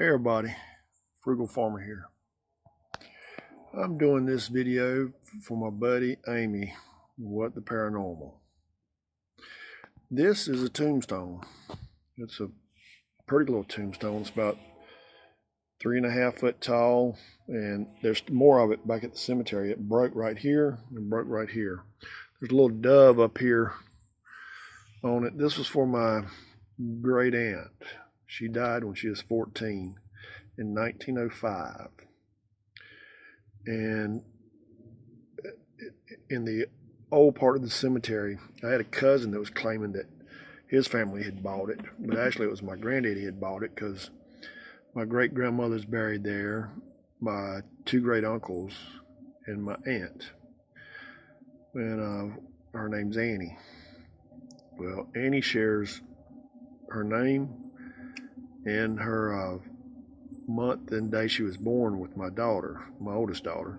Hey everybody, Frugal Farmer here. I'm doing this video for my buddy Amy, What the Paranormal. This is a tombstone. It's a pretty little tombstone. It's about 3.5 foot tall, and there's more of it back at the cemetery. It broke right here and broke right here. There's a little dove up here on it. This was for my great aunt. She died when she was 14 in 1905. And in the old part of the cemetery, I had a cousin that was claiming that his family had bought it, but actually it was my granddaddy had bought it because my great grandmother's buried there, my two great uncles, and my aunt. And her name's Annie. Well, Annie shares her name and her month and day she was born with my daughter, my oldest daughter.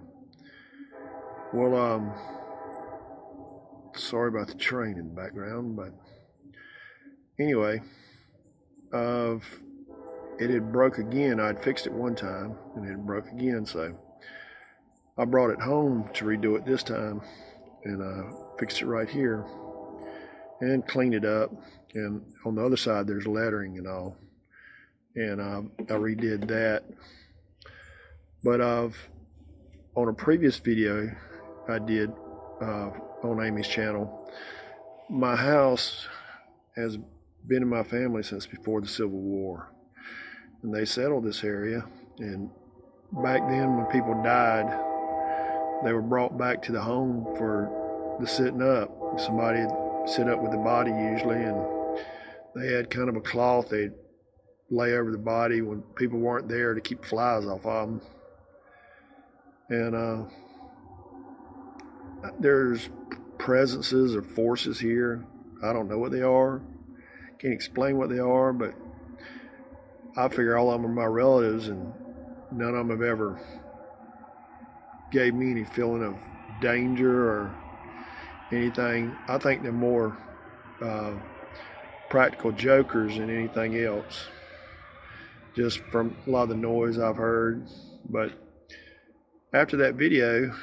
Well, sorry about the train in the background, but anyway, it had broke again. I'd fixed it one time and it broke again, so I brought it home to redo it this time, and fixed it right here and cleaned it up. And on the other side there's lettering and all, and I redid that. But on a previous video I did on Amy's channel, my house has been in my family since before the Civil War, and they settled this area. And back then, when people died, they were brought back to the home for the sitting up. Somebody would sit up with the body usually, and they had kind of a cloth they'd lay over the body when people weren't there to keep flies off of them. And there's presences or forces here. I don't know what they are. Can't explain what they are, but I figure all of them are my relatives, and none of them have ever gave me any feeling of danger or anything. I think they're more practical jokers than anything else, just from a lot of the noise I've heard. But after that video,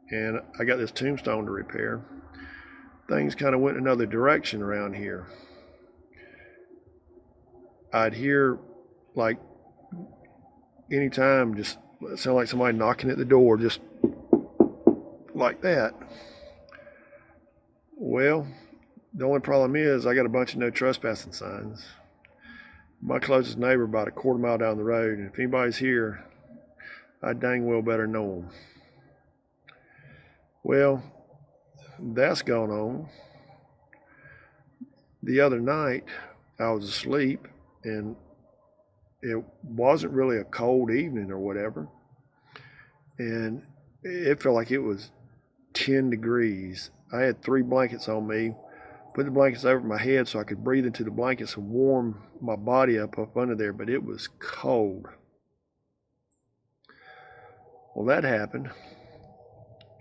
and I got this tombstone to repair, things kind of went another direction around here. I'd hear, like, anytime, just sound like somebody knocking at the door, just like that. Well, the only problem is I got a bunch of no trespassing signs. My closest neighbor about a quarter mile down the road, and if anybody's here, I dang well better know them. Well, that's gone on. The other night, I was asleep, and it wasn't really a cold evening or whatever, and it felt like it was 10 degrees. I had 3 blankets on me, put the blankets over my head so I could breathe into the blankets and warm my body up under there, but it was cold. Well, that happened,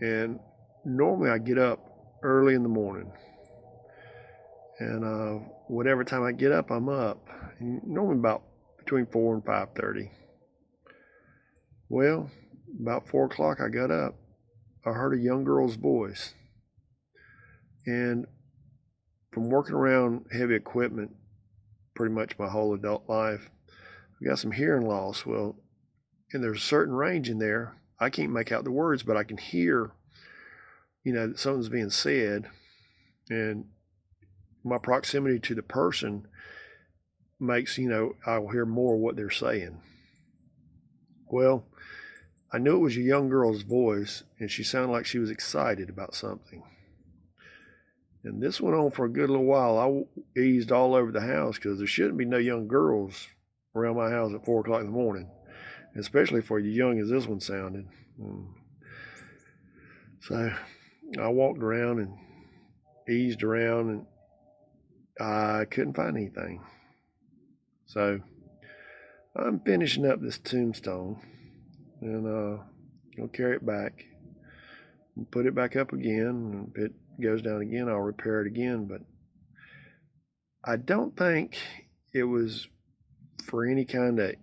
and normally I get up early in the morning, and whatever time I get up, I'm up, and normally about between 4 and 5:30. Well, about 4 o'clock I got up. I heard a young girl's voice, and from working around heavy equipment pretty much my whole adult life, I got some hearing loss. Well, and there's a certain range in there. I can't make out the words, but I can hear, that something's being said, and my proximity to the person makes, I'll hear more of what they're saying. Well, I knew it was a young girl's voice, and she sounded like she was excited about something. And this went on for a good little while. I eased all over the house because there shouldn't be no young girls around my house at 4 o'clock in the morning, especially for as young as this one sounded. So I walked around and eased around, and I couldn't find anything. So I'm finishing up this tombstone, and I'll carry it back and put it back up again. If it goes down again, I'll repair it again. But I don't think it was for any kind of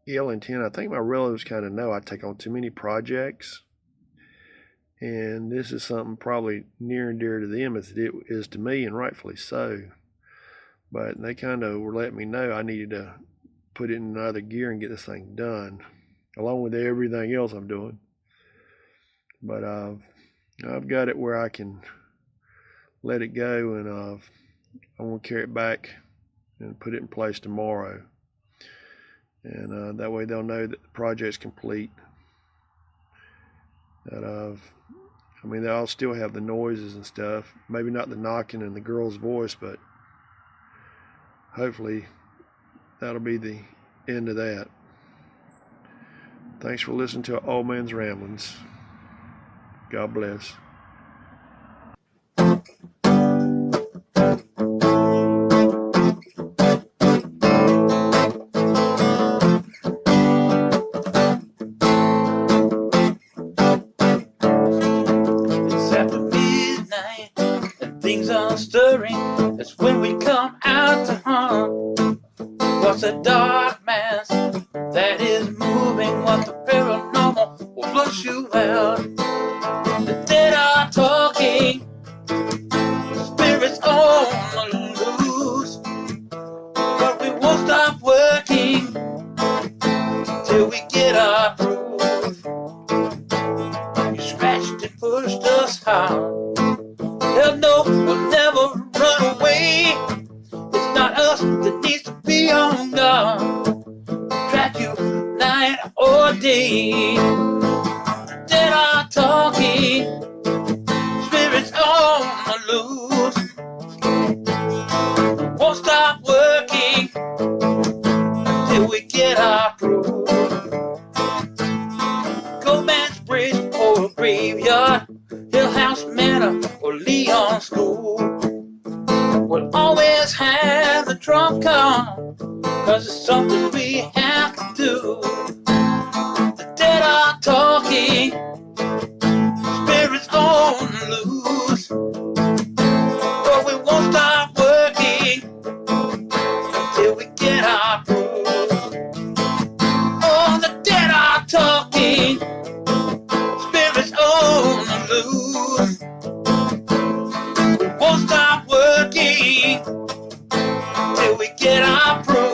ill intent. I think my relatives kind of know I take on too many projects, and this is something probably near and dear to them as it is to me, and rightfully so. But they kind of were letting me know I needed to put it in another gear and get this thing done, along with everything else I'm doing. But I've got it where I can let it go, and I'm gonna carry it back and put it in place tomorrow, and that way they'll know that the project's complete. That I mean, they'll still have the noises and stuff, maybe not the knocking and the girl's voice, but hopefully that'll be the end of that. Thanks for listening to Old Man's Ramblings. God bless. Things are stirring, that's when we come out to hunt. What's a dark mass that is moving? What the paranormal will flush you out. The dead are talking, spirits on the loose, but we won't stop working till we get our proof. You scratched and pushed us out. Hell no, we'll never run away. It's not us that needs to be on guard. Track you night or day. The dead are talking, spirits on the loose. Won't stop working until we get our proof. Go Man's Bridge or a graveyard, Hill House Manor or Leon School, we'll always have the trump card, cause it's something we have to do. The dead are talking, spirits on the loose, but we won't stop working until we get our proof. Oh, the dead are talking, spirits on the loose, won't stop working till we get our proof.